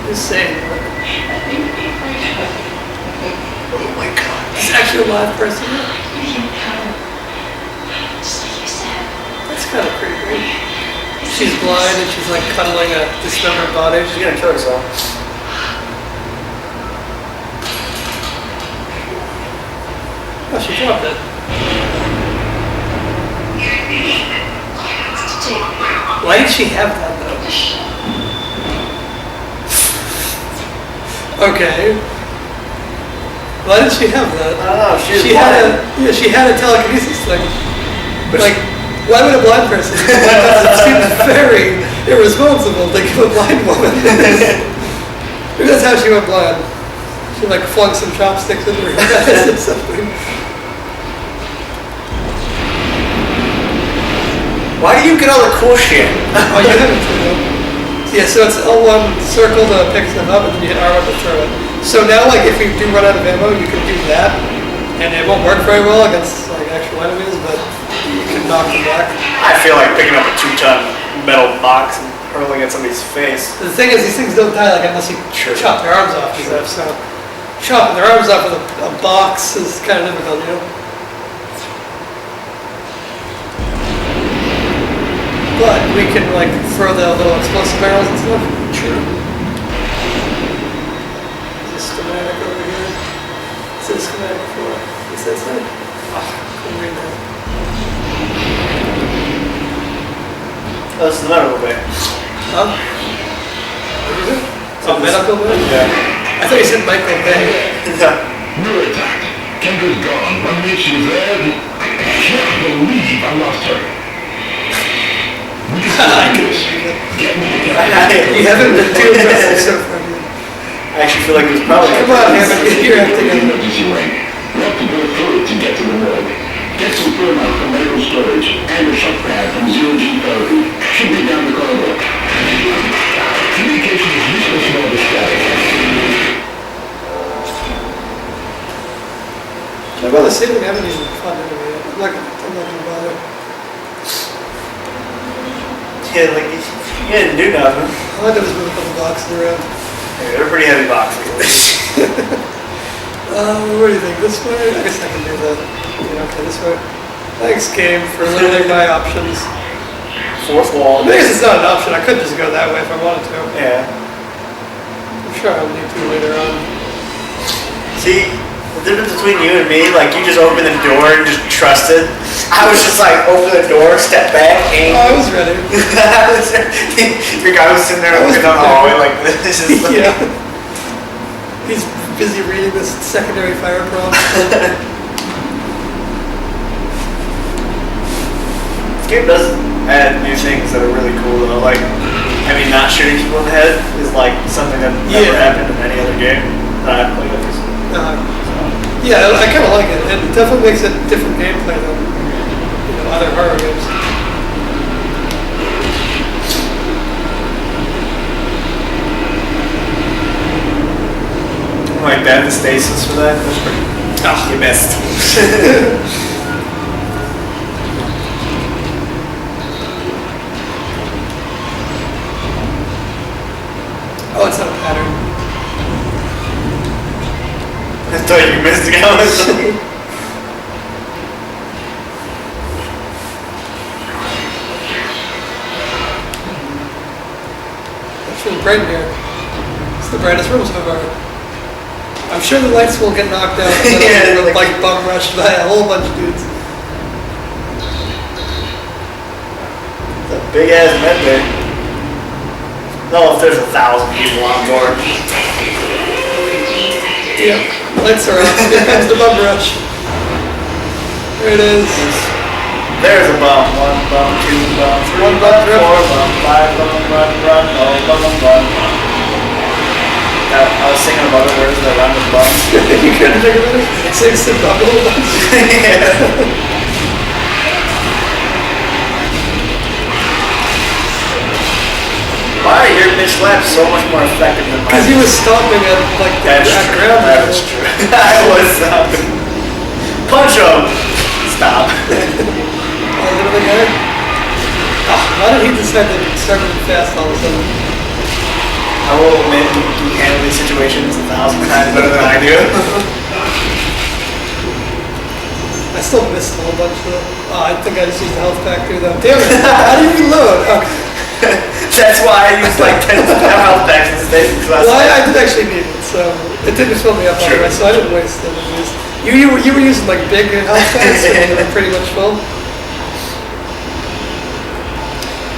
Insane. Oh my god. It's actually a live person. That's kind of creepy. She's blind and she's like cuddling a dismembered body. She's gonna kill herself. Oh, she dropped it. Why did she have that though? Okay. Why did she have that? I don't know. She had a telekinesis thing. But like, why would a blind person? It seems very irresponsible to give a blind woman. Maybe that's how she went blind. She like flung some chopsticks into her eyes or something. Why do you get all the cool shit? Oh, you haven't turned it. Yeah, so it's L1 circle to pick stuff up and then you hit R1 to throw it. So now like if you do run out of ammo, you can do that. And it won't work very well against like actual enemies, but you can knock them back. I feel like picking up a 2-ton metal box and hurling at somebody's face. The thing is, these things don't die like unless you chop their arms off and stuff, so chopping their arms off with a box is kind of difficult, you know? But we can like throw the little explosive barrels and stuff. True. There's a schematic over here. It says schematic for what's that say? Couldn't read that. Oh, this is the medical bay. Huh? What is it? Oh, medical bay? Yeah. I thought you said Michael Bay. No. New attack. Kendra's gone. One minute she was there. I can't believe I lost her. I couldn't believe it. You haven't been too impressive so far. I actually feel like it was probably... Come on, Hammond, get your act together. Emergency ring. We have to go through it to get to the morgue. Get some thermite from medical storage and a shock pad from zero-G therapy. Should be down the corridor. Communication is useless in all this static. I'd rather see them. We haven't even fought anyway yet. I'm not gonna bother. Yeah, like, you didn't do nothing. All I did was move a couple boxes around. Yeah, they're pretty heavy boxes. What do you think? This way? I guess I can do that. Yeah, okay, this way. Thanks, game, for limiting my options. Fourth wall. I guess it's not an option. I could just go that way if I wanted to. Yeah. I'm sure I'll need to later on. See, the difference between you and me, like, you just opened the door and just trusted. I was just like, open the door, step back, aim. Oh, I was ready. Your guy was sitting there looking down the hallway like this. Is like, yeah. He's busy reading this secondary fire prompt. This game does add new things that are really cool though. Like, I mean, not shooting people in the head is like something that never happened in any other game that I've played at least. Yeah, I kind of like it. It definitely makes it different gameplay than other horror games. Like that, the stasis for that. That's pretty. Oh, you missed. Oh, it's not a pattern. I thought you missed it. It's really bright in here. It's the brightest room so far. I'm sure the lights will get knocked out and then we'll like bum rushed by a whole bunch of dudes. It's a big ass med bay. No, if there's 1,000 people on board. Yep, lights are off. Here comes the bum rush. There it is. There's a bum. 1 bum, 2 bum, 3 bum, 4 bum, 5 bum, run, run, oh bum, bum. I was singing about it. Where's the run with bums? You couldn't think of it? Six and bum a whole bunch. Yeah. Why are your bitch slaps so much more effective than mine? Because he was stomping at like the ground. That's true. I was stomping. Punch him! Stop. Oh, another guy? Oh, why did he decide to start moving fast all of a sudden? I will admit you handle these situations 1,000 times better than I do. I still missed a whole bunch of it. Oh, I think I just used the health pack through them. Damn it! How do you reload? Oh. That's why I use like 10 health packs instead. Well, I did actually need it, so it didn't fill me up anyway, so I didn't waste them. You were using like big health packs, so they were pretty much full.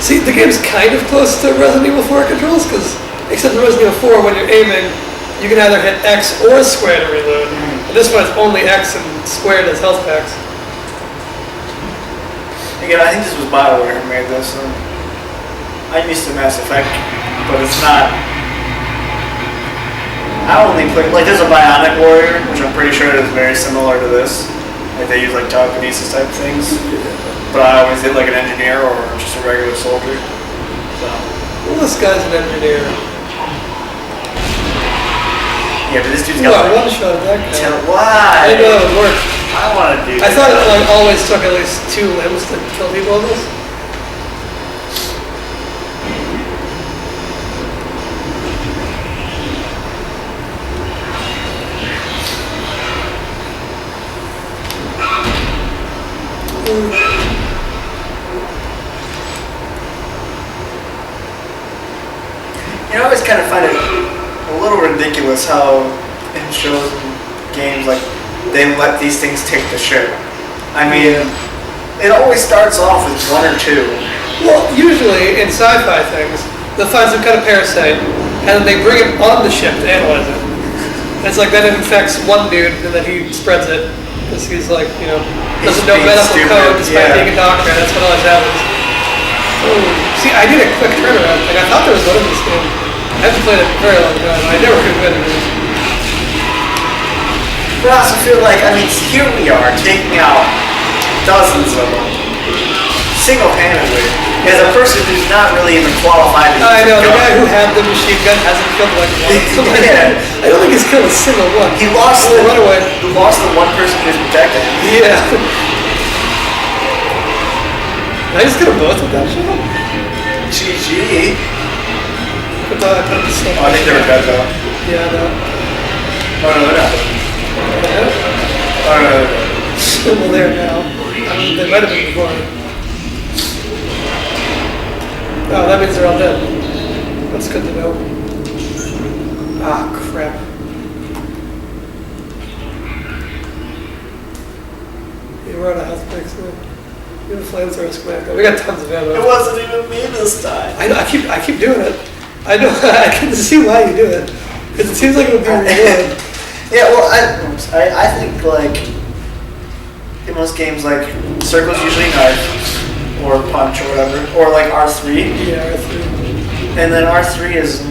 See, the game's kind of close to Resident Evil 4 controls, because except in Resident Evil 4, when you're aiming, you can either hit X or square to reload. And this one, it's only X and square does health packs. Again, I think this was BioWare who made this. So I'm used to Mass Effect, but it's not. I only play like there's a Bionic Warrior, which I'm pretty sure is very similar to this. Like they use like telekinesis type things, but I always did like an engineer or just a regular soldier. So. Well, this guy's an engineer. Yeah, but this dude's got one shot at that guy. Why? I know it worked. I want to do. I thought it like always took at least 2 limbs to kill people with this. You know, I always kind of find it a little ridiculous how in shows and games like they let these things take the ship. I mean, it always starts off with 1 or 2. Well, usually in sci-fi things, they'll find some kind of parasite, and then they bring it on the ship to analyze it. It's like then it infects one dude, and then he spreads it because he's like, you know, doesn't know medical code despite being a doctor. That's what always happens. Oh, see, I did a quick turnaround. Like I thought there was one in this game. I haven't played it for a very long time. I never could win it. But I also feel like, I mean, here we are taking out dozens of them single-handedly as a person who's not really even qualified to use I know, a the gun. guy who had the machine gun hasn't killed like one. Yeah. I don't think he's killed a single one. He lost the runaway. He lost the one person who's protected him. Yeah. Did I just get them both with that shit? GG. I put the stuff. Oh, I think they were dead though. Yeah, I know. Oh no, they're not. Yeah. Oh no, they're dead. Well, there now. I mean, they might have been before. Oh, that means they're all dead. That's good to know. Ah, crap. Yeah, we're out of health picks now. We have a flamethrower schematic. We got tons of ammo. It wasn't even me this time. I know, I keep doing it. I know, I can see why you do it. Because it seems like it would be rewarded. Yeah, well, I think, like, in most games, like, circle's usually knife, or punch, or whatever, or, like, R3. Yeah, R3. And then R3 is,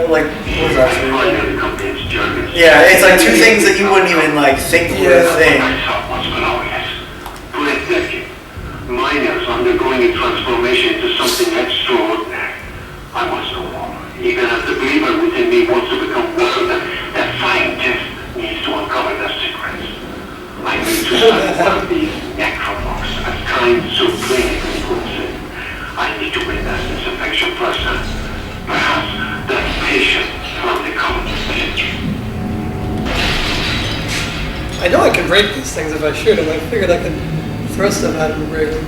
like, what is R3? Yeah, it's, like, 2 things that you wouldn't even, like, think were a thing. Miners undergoing a transformation into something extraordinary. I must go on. Even as the believer within me wants to become one, that scientist needs to uncover their secrets. I need to study one of these necromorphs as kind so clinically puts it. I need to witness this infection person. Perhaps that patient from the common picture. I know I can break these things if I shoot them. I figured I could throw stuff at them and break them.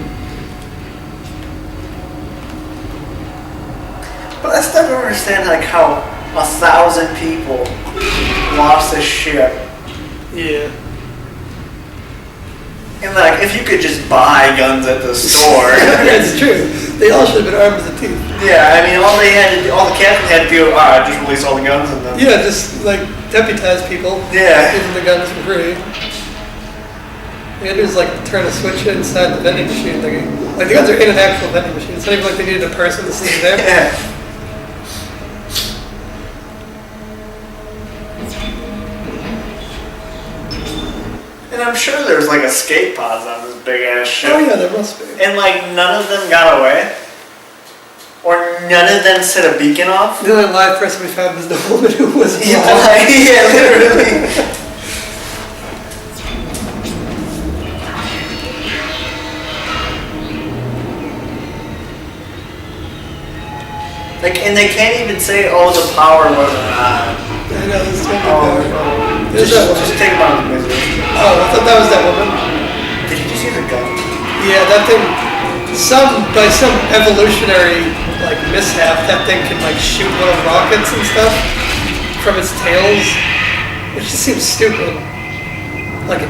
But I still don't understand, like, how 1,000 people lost this ship. Yeah. And, like, if you could just buy guns at the store. That's true. They all should have been armed to the teeth. Yeah, I mean, all the captain had to do, just release all the guns and then... Yeah, just, like, deputize people. Yeah. Give them the guns for free. All you gotta do is, like, turn a switch inside the vending machine thingy. Like, the guns are in an actual vending machine. It's not even like they needed a person to sit there. Yeah. And I'm sure there's, like, escape pods on this big-ass ship. Oh, yeah, there must be. And, like, none of them got away? Or none of them set a beacon off? The only live person we found was the woman who was blind. Yeah, literally. Like, and they can't even say, oh, the power wasn't on. I know, this is power. Just take him out of the misery. Oh, I thought that was that woman. Did you just use a gun? Yeah, that thing, by some evolutionary, like, mishap, that thing can, like, shoot little rockets and stuff from its tails, which just seems stupid. Like,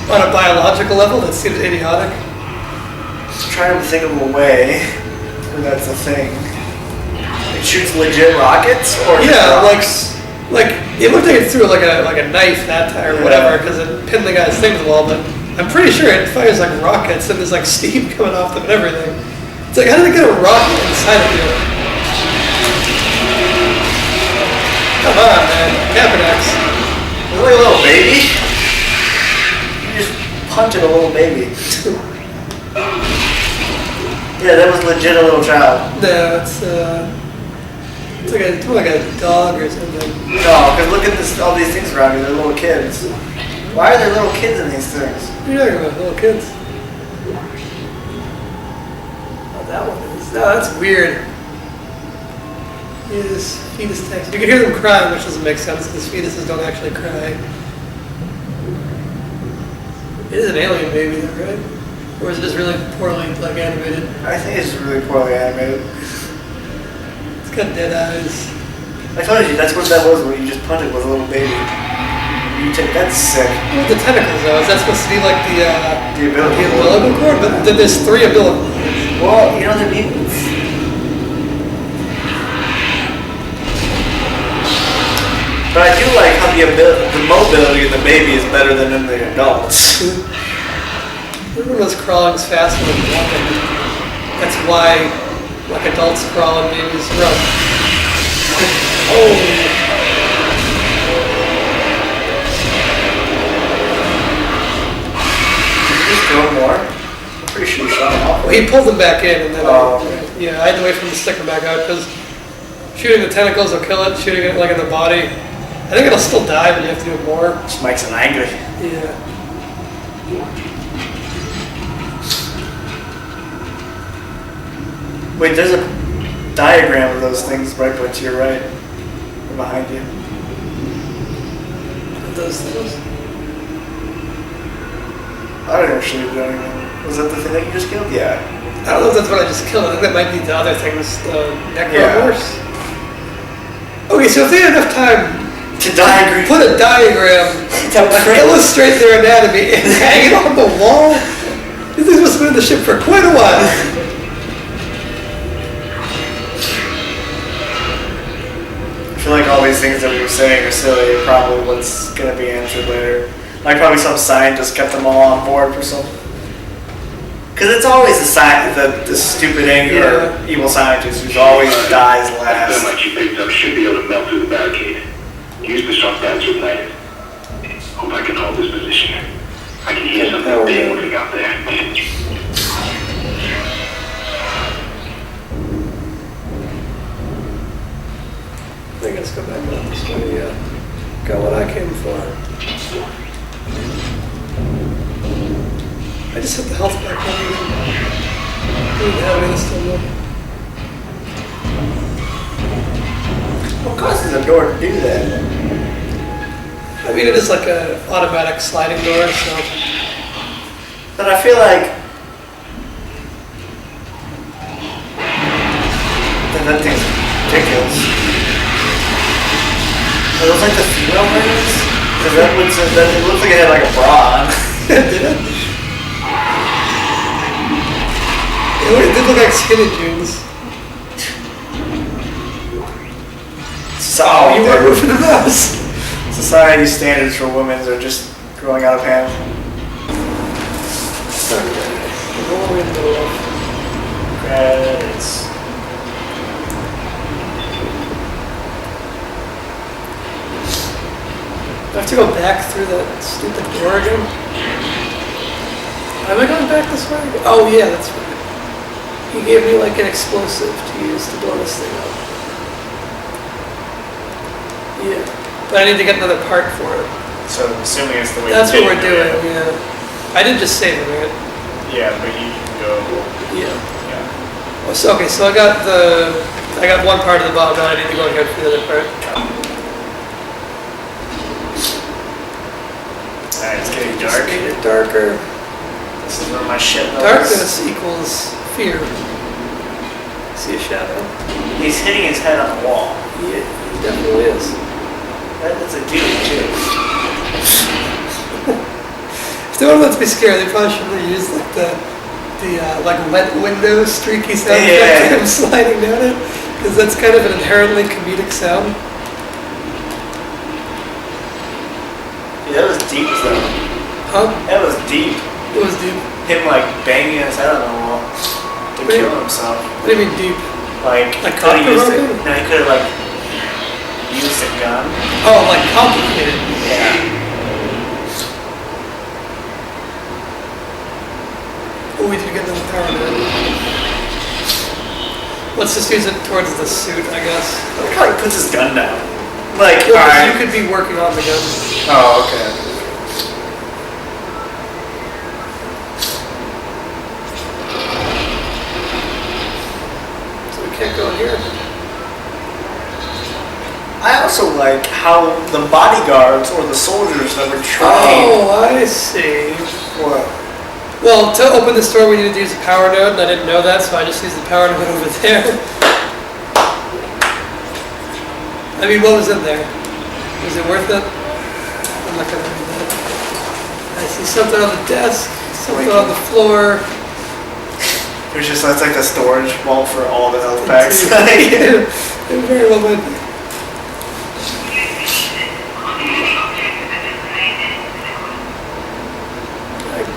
on a biological level, that seems idiotic. Just trying to think of a way where that's a thing. It shoots legit rockets, or yeah, like it looked like it threw like a knife that time or whatever, because it pinned the guy's thing to the wall. But I'm pretty sure it fires like rockets, and there's like steam coming off them and everything. It's like, how did they get a rocket inside of you? Come on, man, Capanex. Really, a little baby? You just punted a little baby. Yeah, that was legit a little child. No, it's more like a dog or something. No, because look at this, all these things around you, they're little kids. Why are there little kids in these things? What are you talking about, little kids? Oh, that one is. No, that's weird. Fetus text. You can hear them crying, which doesn't make sense because fetuses don't actually cry. It is an alien baby, though, right? Or is it just really poorly like animated? I think it's really poorly animated. It's got dead eyes. I told you, that's what that was when you just punted was a little baby. That's sick. Well, the tentacles, though, is that supposed to be like the umbilical cord? But then there's 3 umbilical cords. Well, you know, they're mutants. But I do like how the mobility of the baby is better than in the adults. Everyone was crawling as fast as walking. That's why, like, adults crawl and babies run. Oh! Did you just throw more? I'm pretty sure you shot him off. Well, he pulled them back in, and then okay. I had to wait for him to stick them back out because shooting the tentacles will kill it. Shooting it like in the body, I think it'll still die, but you have to do it more. Just makes him angry. Yeah. Wait, there's a diagram of those things right to your right, or behind you. Those things. I don't know if she was doing anything. Was that the thing that you just killed? Yeah. I don't know if that's what I just killed. I think that might be the other thing, the necro horse. Okay, so if they had enough time to diagram, put a diagram to illustrate their anatomy and hang it on the wall, these things must have been in the ship for quite a while. I feel like all these things that we were saying are silly. Probably what's going to be answered later. Like probably some scientist kept them all on board for something. Because it's always the stupid, angry, or evil scientist who always dies last. The thermite you picked up should be able to melt through the barricade. Use the shock pads to ignite it. Hope I can hold this position. I can hear something big moving out there. I think let's go back up this way, got what I came for. I just hit the health back on again. Didn't have any this time though. What causes a door to do that? I mean, it is like an automatic sliding door, so. But I feel like that thing's ridiculous. Are those like the female versions? Because it looks like it had like a bra on. Did it? It did look like skinny jeans. So you were roofing the mouse. Society standards for women are just growing out of hand. Credits. I have to go back through that stupid door again. Am I going back this way? Oh yeah, that's right. He gave me like an explosive to use to blow this thing up. Yeah. But I need to get another part for it. So I'm assuming it's the way. That's what we're doing, yeah. I did just save it, right? Yeah, but you can go. Yeah. Yeah. Okay, so I got one part of the bomb. Now I need to go here for the other part. Alright, it's getting dark. Just made it darker. This is where my shit goes. Darkness equals fear. See a shadow. He's hitting his head on the wall. Yeah, he definitely is. That's a dude too. If they wanted to be scary, they probably should have used like the like wet window streaky sound effect of him sliding down it, because that's kind of an inherently comedic sound. Yeah, that was deep though. Huh? That was deep. It was deep. Him like banging his head on the wall to kill himself. What do you mean deep? Like he could have used it. No, he could have like used a gun. Oh, like complicated. Yeah. Oh, we did get another power node. Let's just use it towards the suit, I guess. Look how he puts his gun down. Like, Well, alright. you could be working on the gun. Oh, okay. So we can't go in here. I also like how the bodyguards or the soldiers that were trained. Oh, I see. What? Well, to open this door, we needed to use a power node, and I didn't know that, so I just used the power node over there. I mean, what was in there? Was it worth it? I'm not gonna read that. I see something on the desk, something on the floor. It's just that's like a storage vault for all the health packs. Yeah, it very well might be.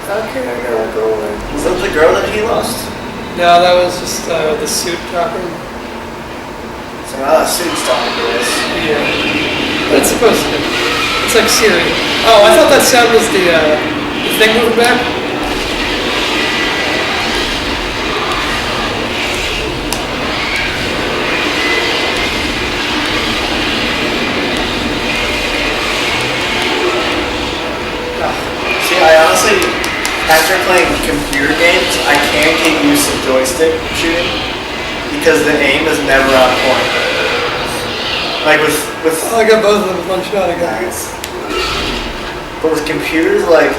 Okay, I gotta go away. Was that the girl that he lost? No, that was just the suit talking. So now the suit's talking to us. Yeah. But it's supposed to be. It's like Siri. Oh, I thought that sound was the thing moving back. See, I honestly, after playing computer games, I can't get used to joystick shooting because the aim is never on point. Like with Oh, I got both of them with one shot, I guess. But with computers, like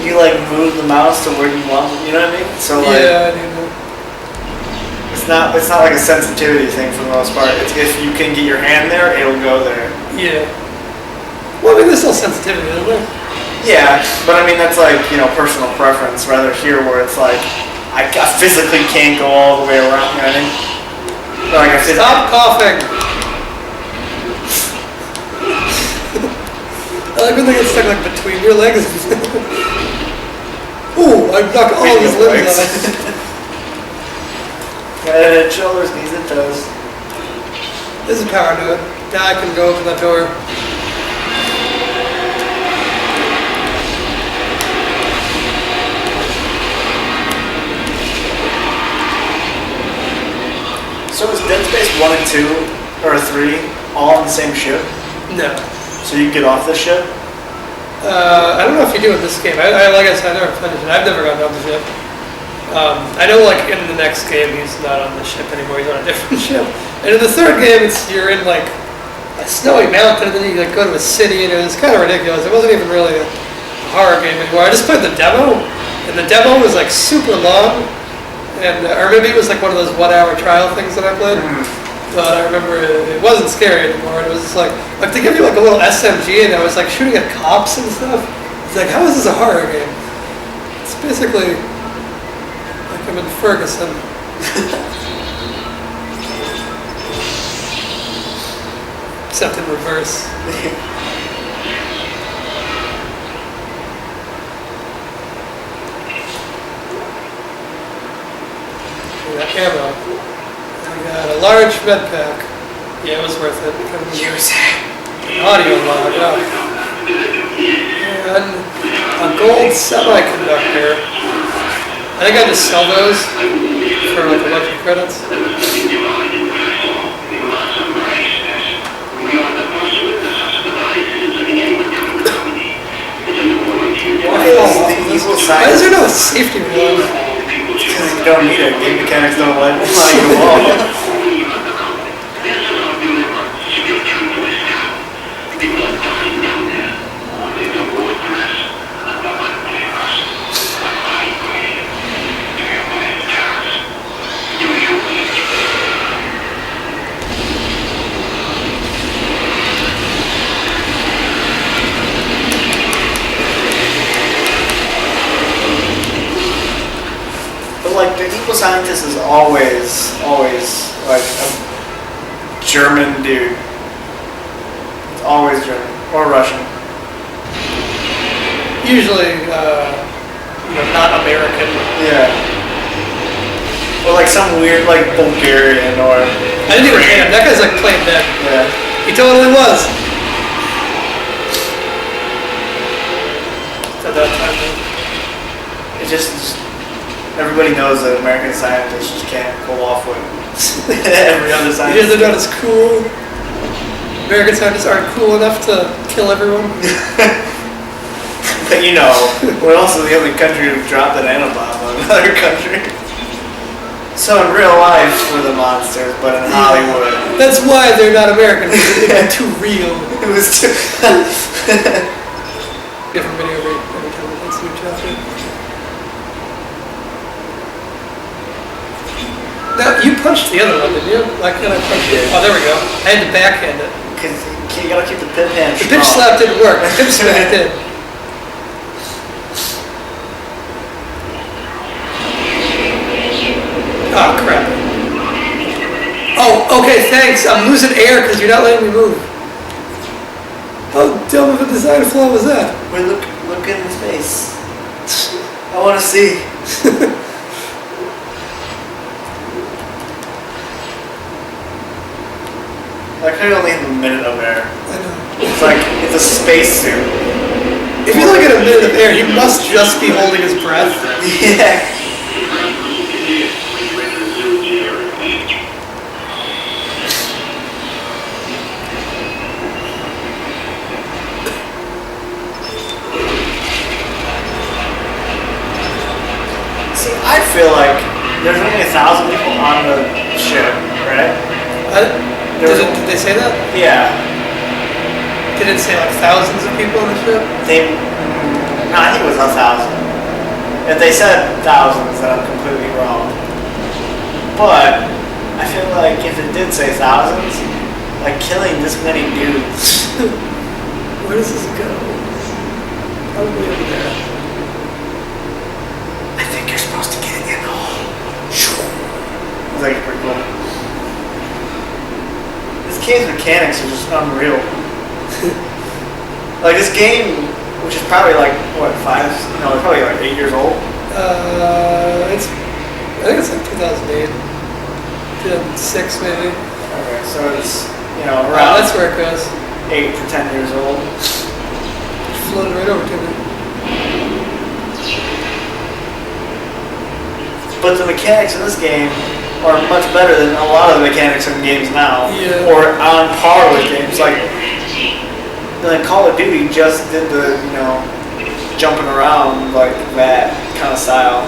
you like move the mouse to where you want, you know what I mean? So like Yeah, I do know. it's not like a sensitivity thing for the most part. It's if you can get your hand there, it'll go there. Yeah. Well, I mean, there's still sensitivity, isn't there? Yeah, but I mean that's like, you know, personal preference rather here where it's like I physically can't go all the way around, you know what I mean? Like I physically, Stop coughing! I like when they get stuck like between your legs. Ooh, I knocked all these limbs off. head, shoulders, knees, and toes. This is power node. Now I can go open that door. So is Dead Space 1 and 2 or 3 all on the same ship? No. So you get off the ship? I don't know if you do in this game. Like I said, I never finished it. I've never gotten on the ship. I know, like in the next game, he's not on the ship anymore. He's on a different ship. And in the third game, you're in like a snowy mountain, and then you like go to a city, and it was kind of ridiculous. It wasn't even really a horror game anymore. I just played the demo, and the demo was like super long, and or maybe it was like one of those 1 hour trial things that I played. But I remember it wasn't scary anymore. It was just like they give you like a little SMG, and I was like shooting at cops and stuff. It's like, how is this a horror game? It's basically like I'm in Ferguson. Except in reverse. We got ammo. I got a large med pack. Yeah, it was worth it. Use it. Audio log, yeah. And a gold semiconductor. I think I just sell those for like a bunch of credits. Why is the evil Why side? is there no safety rule? Because You don't need it. Game mechanics don't let you go like the evil scientist is always like a German dude. It's always German or Russian. Usually, not American. Yeah. Or like some weird like Bulgarian or. I didn't even hate him. That guy's like playing dead. Yeah. He totally was. At that time. It just everybody knows that American scientists just can't pull off what every other Because scientist. they're not as cool. American scientists aren't cool enough to kill everyone. But we're also the only country to drop an N-bomb on another country. So in real life, we're the monsters, but in Hollywood. That's why they're not American. They got too real. It was too. Different video every time we see each other. Now, you punched the other one, didn't you? Like, can I punch it? Oh, there we go. I had to backhand it. Because you gotta keep the pip hand The strong. pitch slap didn't work. The pitch slap did. Oh, crap. Oh, okay, thanks. I'm losing air because you're not letting me move. How dumb of a design flaw was that? Wait, look in his face. I want to see. I could only have a minute of air. I know. It's like, it's a spacesuit. If you look at a minute of air, he must just be holding his breath. Yeah. See, I feel like there's only 1,000 people on the ship, right? Did they say that? Yeah. Did it say like thousands of people on the ship? No, I think it was 1,000. If they said thousands, then I'm completely wrong. But I feel like if it did say thousands, like killing this many dudes. Where does this go? Probably over there. I think you're supposed to get in the hole. It's like pretty cool. This game's mechanics are just unreal. Like this game, which is probably like what, it's probably like 8 years old. I think it's like 2008, 2006 maybe. Okay, so it's Wow, around that's where it goes. 8 to 10 years old. Floated right over to me. But the mechanics in this game are much better than a lot of the mechanics in games now. Yeah. Or on par with games like Call of Duty just did the jumping around like that kind of style.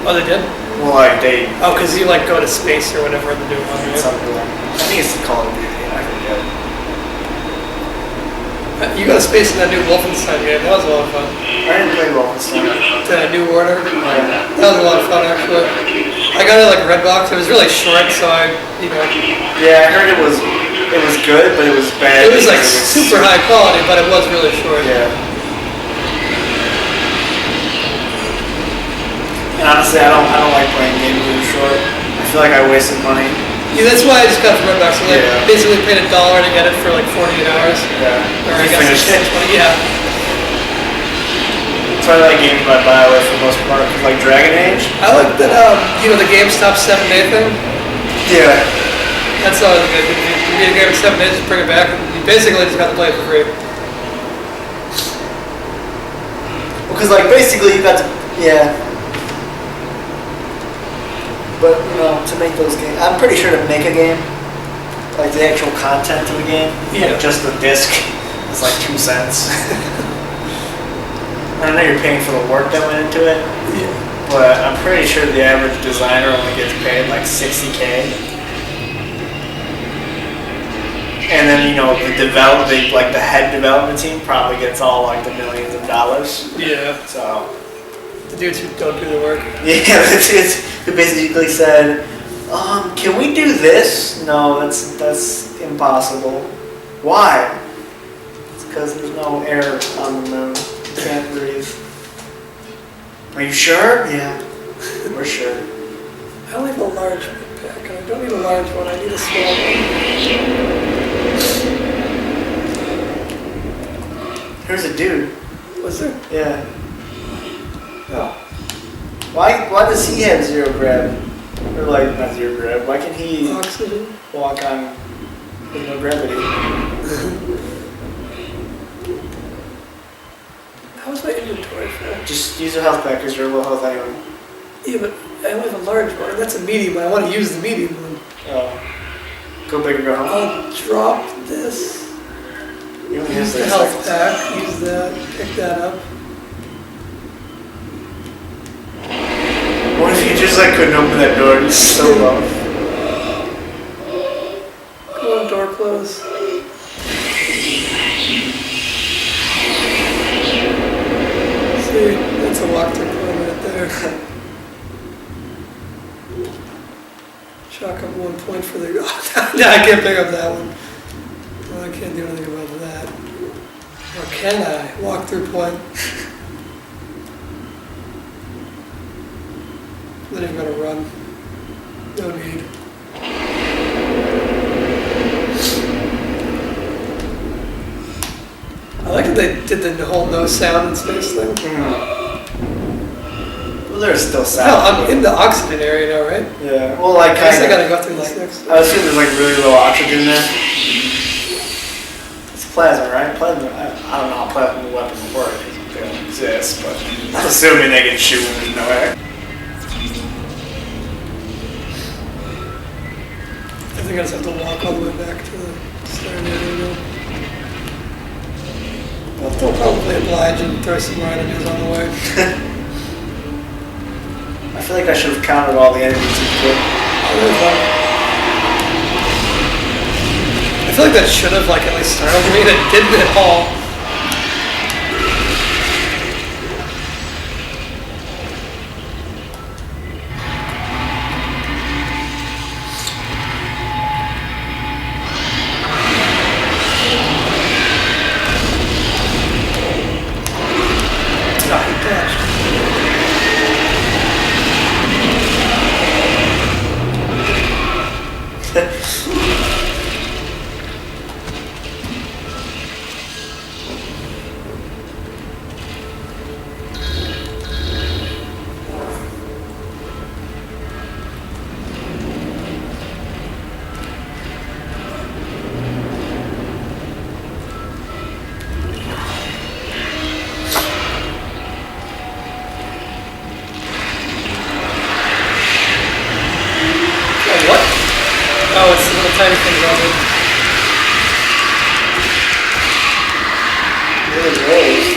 Oh, they did? Well, like they. Oh, because you like go to space or whatever in the new one, right? Something like, I think it's Call of Duty. I forget. You got to space in that new Wolfenstein game. That was a lot of fun. I didn't play Wolfenstein. The New Order. That was a lot of fun actually. I got it like Redbox. It was really short, so Yeah, I heard it was good, but it was bad. It was like super high quality, but it was really short. Yeah. And honestly, I don't like playing games really short. I feel like I wasted money. Yeah, that's why I just got it from Redbox. So basically paid $1 to get it for like 48 hours. Yeah. Or I guess finished it. 20. Yeah. So I like games by BioWare for the most part, like Dragon Age. I like that. The GameStop 7-day thing. Yeah. That's always good. If you beat a game in 7 days, just bring it back. You basically just got to play it for free. Because basically you got to But to make those games, I'm pretty sure to make a game, like the actual content of the game, like just the disc, is like 2 cents. I know you're paying for the work that went into it. Yeah. but I'm pretty sure the average designer only gets paid like $60K. And then the head development team probably gets all like the millions of dollars. Yeah. So the dudes who don't do the work. Yeah, it's who basically said, can we do this? No, that's impossible. Why? It's because there's no air on the moon. You can't breathe. Are you sure? Yeah, we're sure. I only have a large backpack, and I don't need a large one. I need a small one. Here's a dude. Was there? Yeah. Oh. Why does he have zero grab? Or like, not zero grab. Why can he Oxygen? walk on with no gravity? How's my inventory full? Just use a health pack because you're low health anyway. Yeah, but I only have a large one, and that's a medium. I want to use the medium one. Oh. Go big or go home. I'll drop this. You only Use have the 30 health seconds. pack. Use that. Pick that up. What if you just like couldn't open that door? It's so low. Come on, door close. See, that's a walkthrough plan right there. Chalk up 1 point for the. Oh, no, I can't pick up that one. Well, I can't do anything about that. Or can I? Walkthrough point. Then I'm gonna run. No need. I like that they did the whole no sound in space thing. Well, there's still No, sound. I'm in the oxygen area now, right? Yeah. Well, like I guess I kind gotta of. go through this next. I assume there's like really low oxygen there. It's plasma, right? Plasma. I don't know how plasma weapons work. They don't exist, but I'm assuming they can shoot when there's no air. I think I just have to walk all the way back to the start area. They'll probably oblige and throw some more enemies on the way. I feel like I should have counted all the enemies you killed. I feel like that should have at least startled me, and it didn't at all. Oh, it's the little tiny things on it. Really rolls.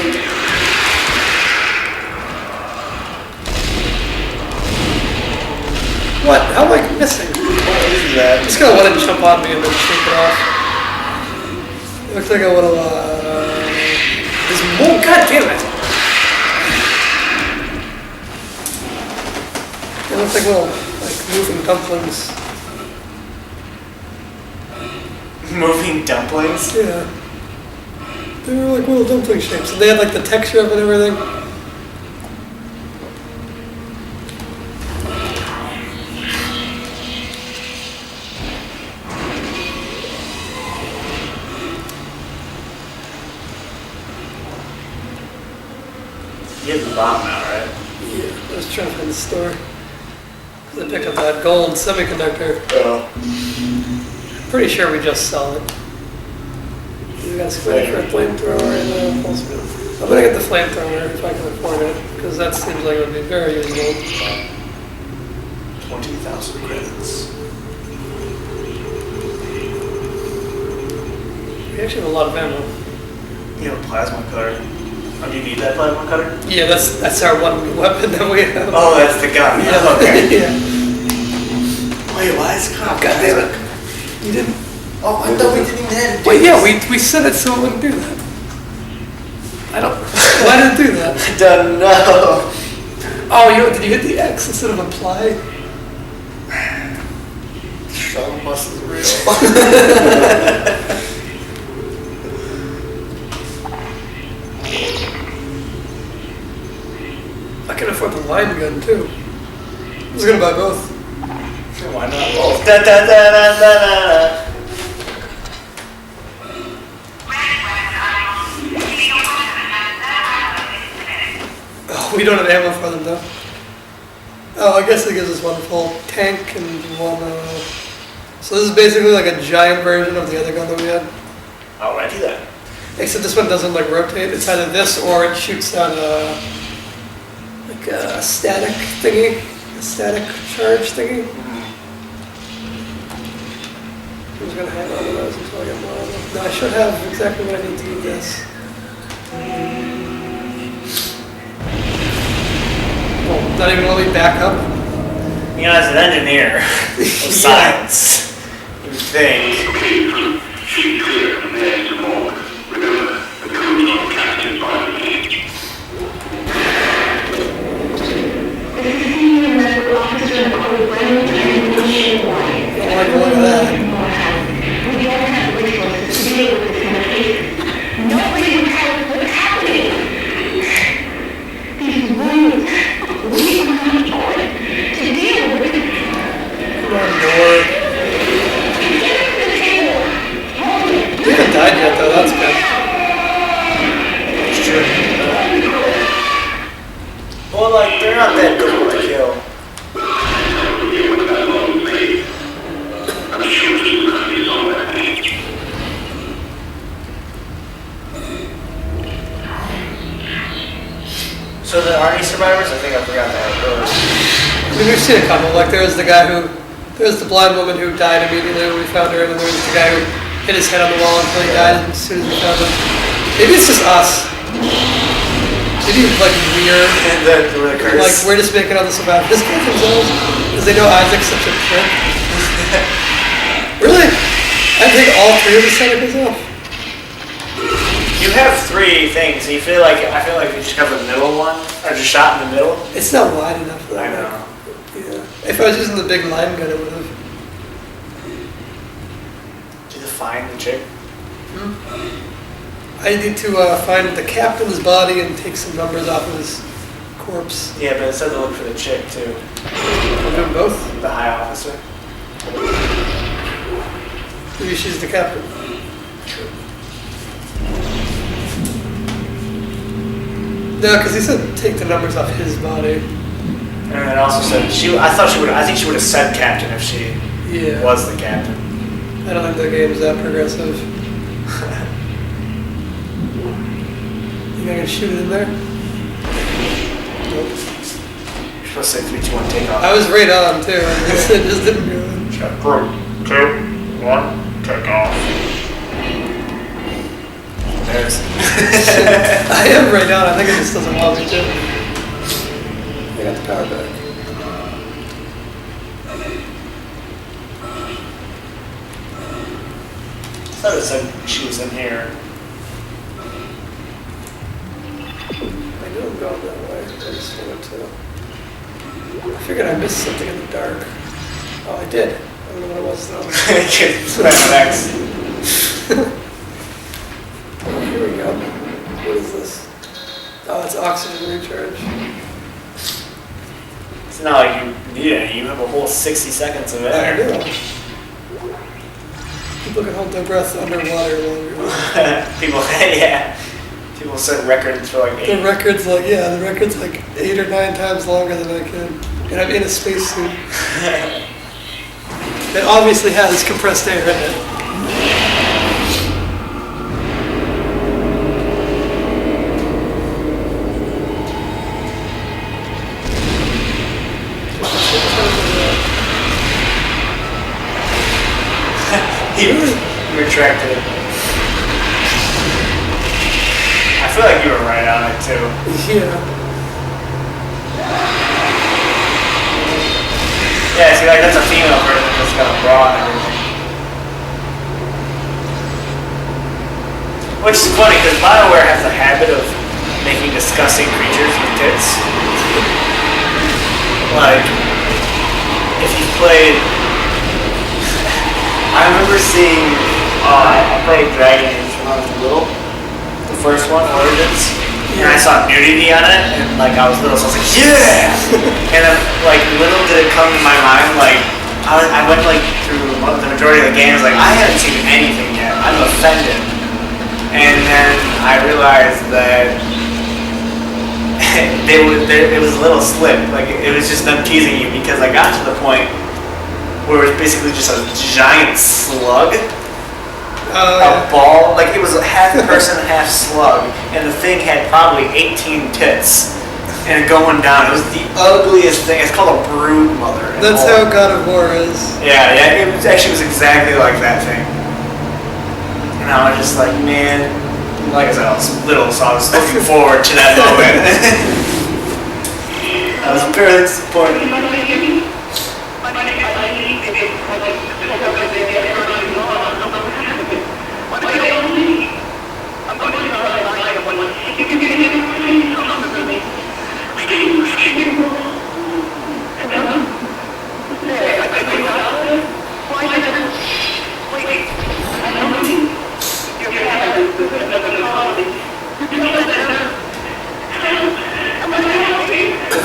What? How am I missing? What is that? I'm just gonna let it jump on me and then shake it off. It looks like a little, this more. God damn it! It looks like little, moving dumplings. Moving dumplings? Yeah. They were like little dumpling shapes, and they had the texture of it and everything. You have the bomb now, right? Yeah, I was trying to find the store. Cause I picked up that gold semiconductor. Oh. Pretty sure we just sell it. We got a square for a flamethrower and a pulse gun. I'm gonna get the flamethrower if I can afford it, because that seems like it would be very useful. 20,000 credits. We actually have a lot of ammo. You have a plasma card. Oh, do you need that plasma cutter? Yeah, that's our one weapon that we have. Oh, that's the gun. Yeah. Okay. Yeah. Wait, why is it? Oh, God damn it. You didn't. Oh, I thought we didn't even have to. Wait, yeah, we said it so it wouldn't do that. I don't. Why did it do that? I don't know. Oh, did you hit the X instead of apply? Struggle bus is real. I can afford the line gun too. I was gonna buy both. Why not both? Da, da, da, da, da, da. Oh, we don't have ammo for them though. Oh, I guess it gives us one full tank and one. So this is basically like a giant version of the other gun that we had. Alrighty then. Except this one doesn't like rotate. It's either this or it shoots out a static thingy, a static charge thingy. I'm just gonna hang on to those until I get more of them. No, I should have exactly what I need to do this. Oh, not even let me back up. You know, as an engineer of science, you would think. Okay, sheet clear from there to more. Remember, the code's on Captain's body. I like the look of that. We haven't died yet though, that's good. It's true. Well, like, they're not that difficult to kill. I'm sure she's gonna be on that page. So there are any survivors? I think I forgot that. I mean, we've seen a couple. Like, there was the blind woman who died immediately when we found her, and then there was the guy who hit his head on the wall until he died as soon as we found him. Maybe it's just us. Maybe like we're The curse. like we're just making other survivors kill themselves because they know Isaac's such a prick. Really? I think all three of us set us off. You have 3 things, and I feel like you just have the middle one, or just shot in the middle. It's not wide enough though. I know. Yeah. If I was using the big line gun, it would have. Did you find the chick? I need to find the captain's body and take some numbers off of his corpse. Yeah, but it said to look for the chick too. I'm doing both. The high officer. Maybe she's the captain. No, because he said take the numbers off his body. And it also said I think she would have said captain if she was the captain. I don't think the game's that progressive. You think I can shoot it in there? Nope. You're supposed to say 3, 2, 1, take off. I was right on too. It just didn't go in. 3, 2, 1, take off. There's. I am right on. I think it just doesn't want me to. I got the power back. I thought it said she was in here. I knew I'm going that way. I just wanted to. I figured I missed something in the dark. Oh, I did. I don't know what it was though. Next. Oh, here we go. What is this? Oh, it's oxygen recharge. It's not like you need it. You have a whole 60 seconds of I air. know. People can hold their breath underwater longer. People, yeah. People set records for like 8. The record's like 8 or 9 times longer than I can. And I'm in a spacesuit. It obviously has compressed air in it. He retracted it. I feel like like you were right on it too. Yeah. Yeah, see, like that's a female version that's got a bra and everything. Which is funny because BioWare has a habit of making disgusting creatures with tits. Like, if you played, I remember seeing, I played Dragon Age when I was little, the first one, Origins, and I saw nudity on it, and like I was little, so I was like, yeah! And then, like, little did it come to my mind, like, I went like through the majority of the games, like, I haven't seen anything yet, I'm offended. And then I realized that it was a little slip, like it was just them teasing you, because I got to the point where it was basically just a giant slug, a ball, like it was half person, half slug, and the thing had probably 18 tits, and going down, it was the ugliest thing. It's called a brood mother. That's how God of War is. Yeah, it was exactly like that thing. And I was just like, man, like I said, I was little, so I was looking forward to that moment. I was very disappointed.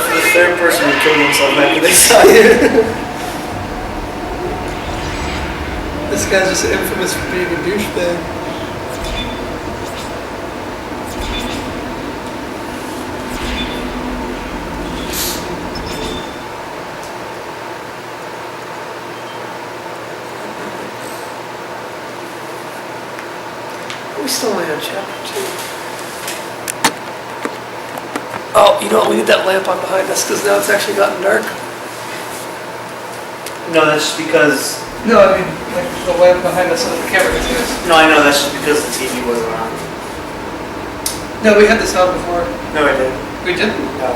The third person who killed himself after they saw you. This guy's just infamous for being a douchebag. We still only have chapter 2. Oh, you know what? We need that lamp on behind us because now it's actually gotten dark. No, that's just because. No, I mean, like the lamp behind us on the camera gets used. No, I know that's just because the TV wasn't on. No, we had this on before. No, I didn't. We didn't? No.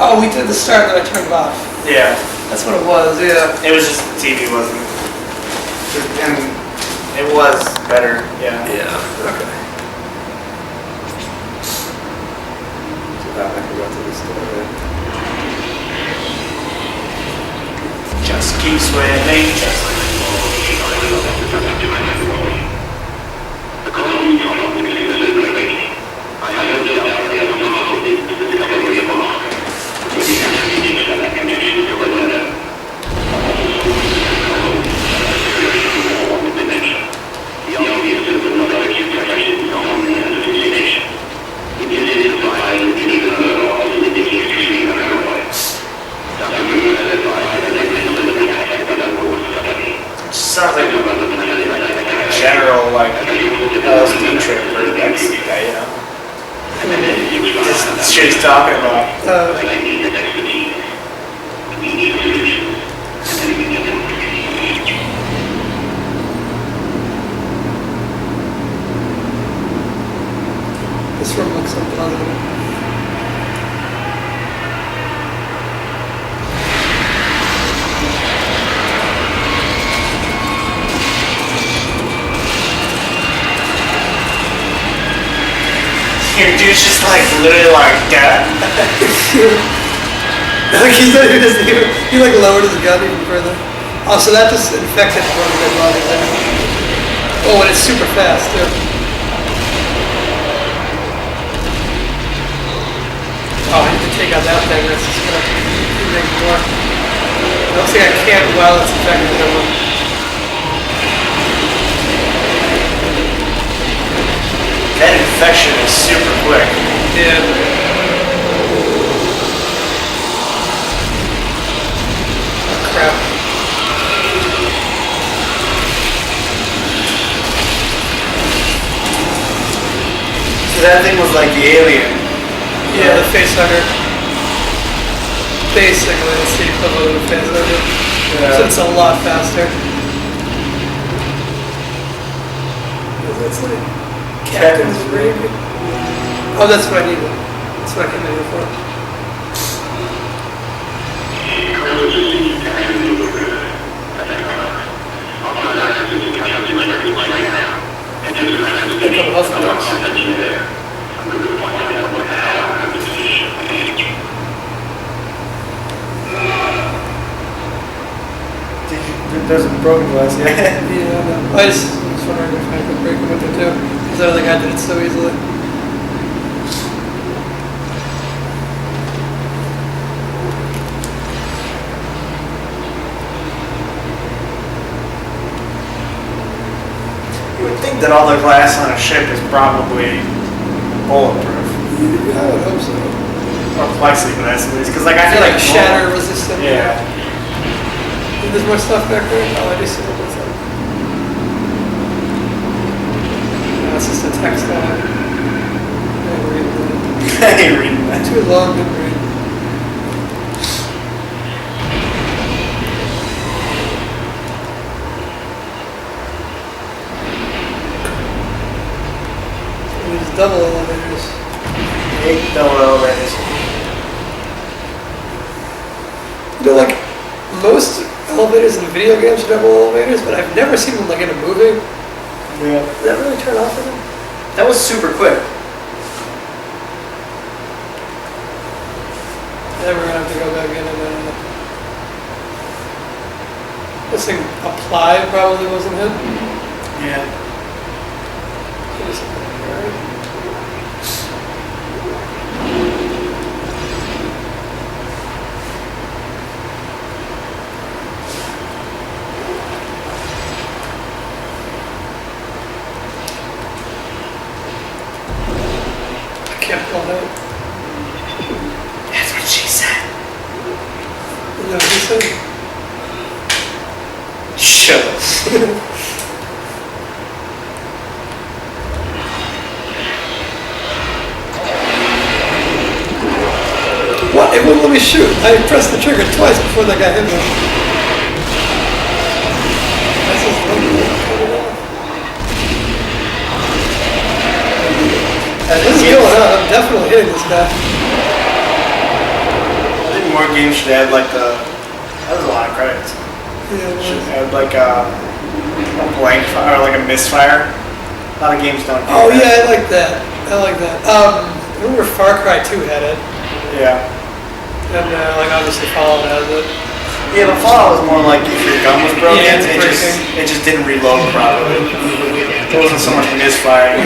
Oh, we did the start that I turned off. Yeah. That's what it was, yeah. It was just the TV wasn't. And it was better, yeah. Yeah, okay. I forgot to restore it. Just keep swimming, just sounds like a general, like, LSD trip for the next guy, you know? Just the shit he's talking about. This room looks unpleasant. Your dude's just like literally like that. Like he like lowered his gun even further. Oh, so that just infected one of their bodies there. Oh, and it's super fast too. Oh, I need to take out that thing. That's just gonna make more. It looks like I can't while it's infected everyone. That infection is super quick. Yeah. Oh, crap. So that thing was like the alien. Yeah, the face hugger. Basically, it's the equivalent of a face hugger. Yeah. So it's a lot faster. That's like Captain's Rig. Oh, that's what I needed. That's what I came in here for. There's a broken glass, yeah. Yeah, no. I was wondering if I could break them with it too. Because the other guy did it so easily. You would think that all the glass on a ship is probably bulletproof. Yeah, I would hope so. Or plexiglass at least, because like I feel like shatter resistant. Yeah. There's more stuff back there? Oh, I just see what it's like. No, it's just a text on it. I ain't reading that. I ain't reading that. Too long to read. These double elevators. 8 double elevators. You know, like, most elevators in video games are double elevators, but I've never seen them like in a movie. Yeah. Did that really turn off for them? That was super quick. Never gonna have to go back in and this thing apply probably wasn't hit. Yeah. Can't pull it out. That's what she said. Is that what he said? Shut up. What? It wouldn't let me shoot. I pressed the trigger twice before that guy hit me. That's just this is going on. I'm definitely hitting this guy. I think more games should add like that was a lot of credits. Yeah, it Should was. add like a blank fire or like a misfire. A lot of games don't do Oh that. yeah, I like that. I like that. I remember Far Cry 2 had it. Yeah. And like obviously Fallout has it. Yeah, but Fallout was more like if your gun was broken, Yeah, it's it just didn't reload properly. It wasn't so much misfire.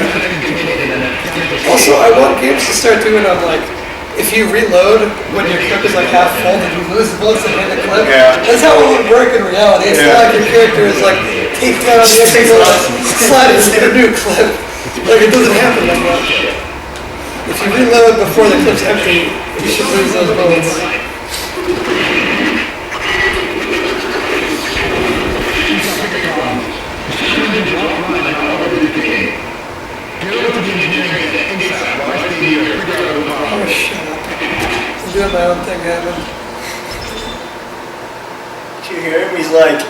Also, I want games to start doing like, if you reload when your clip is like half full, then you lose the bullets and hit the clip. Yeah. That's how it would work in reality. It's not like your character is like taking out on the extra bullet, sliding into a new clip. Like it doesn't happen like that. If you reload before the clip's empty, you should lose those bullets. Oh, shut up. I'm doing my own thing, Evan. Did you hear him? He's like,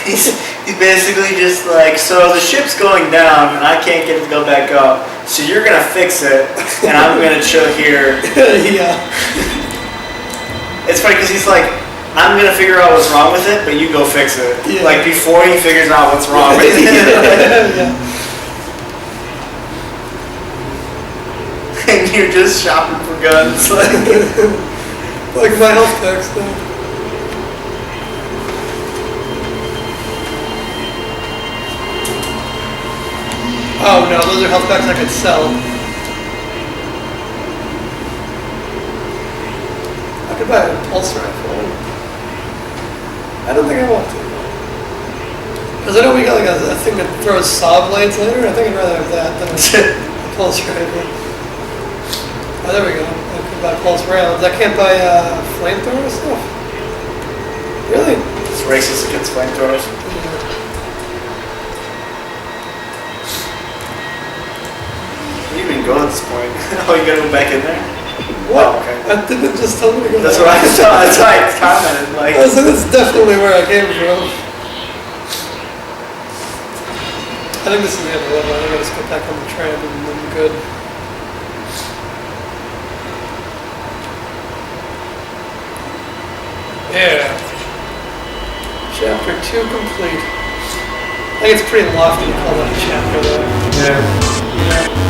he's basically just like, so the ship's going down and I can't get it to go back up, so you're gonna fix it and I'm gonna chill here. Yeah. It's funny because he's like, I'm gonna figure out what's wrong with it, but you go fix it. Yeah. Like before he figures out what's wrong with it. Yeah. And you're just shopping for guns. Like my health packs though. Oh no, those are health packs I could sell. I could buy a pulse rifle. I don't think I want to. Because I know we got like a thing that throws saw blades later. I think I'd rather have that than a pulse rifle. Oh, there we go. I could buy pulse rounds. I can't buy flamethrower stuff. Really? It's racist against flamethrowers. You didn't even go at this point. Oh, you gotta go back in there? What? Oh, okay. I didn't just tell me to go That's there. what I thought. That's why I commented. Like, I was like, that's definitely where I came from. I think this is the end of the level. I think I just go back on the tram and then I'm good. Yeah. Chapter 2 complete. I think it's pretty lofty to call that a chapter though. Yeah. Yeah.